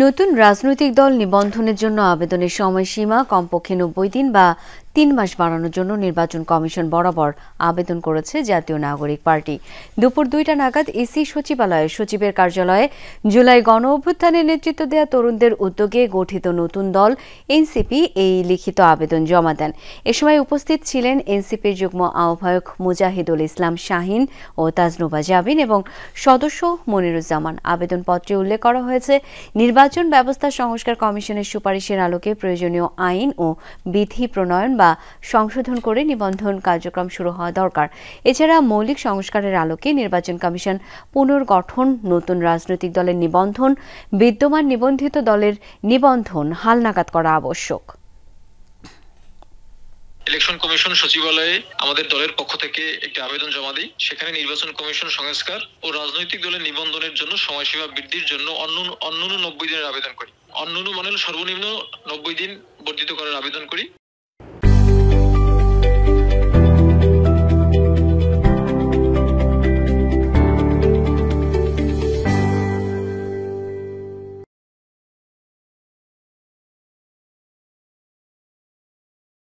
নতুন রাজনৈতিক দল নিবন্ধনের জন্য আবেদনের সময়সীমা কমপক্ষে ৯০ দিন বা ৩ মাস বাড়ানোর জন্য নির্বাচন কমিশন বরাবর আবেদন করেছে জাতীয় নাগরিক পার্টি। দুপুর ২টা নাগাদ ইসি সচিবালয়ে সচিবের কার্যালয়ে জুলাই গণ অভ্যুত্থানের নেতৃত্ব দেয়া তরুণদের উদ্যোগে গঠিত নতুন দল এনসিপি এই লিখিত আবেদন জমা দেন। এ সময় উপস্থিত ছিলেন এনসিপির যুগ্ম আহ্বায়ক মুজাহিদুল ইসলাম শাহীন ও তাজনুবা জাবিন এবং সদস্য মনিরুজ্জামান। আবেদনপত্রে উল্লেখ করা হয়েছে, নির্বাচন ব্যবস্থা সংস্কার কমিশনের সুপারিশের আলোকে প্রয়োজনীয় আইন ও বিধি প্রণয়ন বা সংশোধন করে নিবন্ধন কার্যক্রম শুরু হওয়া দরকার। এছাড়া মৌলিক সংস্কারের আলোকে নির্বাচন কমিশন পুনর্গঠন, নতুন রাজনৈতিক দলের নিবন্ধন, বিদ্যমান নিবন্ধিত দলের নিবন্ধন হালনাগাদ করা আবশ্যক। ইলেকশন কমিশন সচিবালয়ে আমাদের দলের পক্ষ থেকে একটি আবেদন জমা দিই। সেখানে নির্বাচন কমিশন সংস্কার ও রাজনৈতিক দলের নিবন্ধনের জন্য সময়সীমা বৃদ্ধির জন্য অন্যান্য ৯০ দিনের আবেদন করি। অন্যান্য মানে সর্বনিম্ন ৯০ দিন বর্ধিত করার আবেদন করি।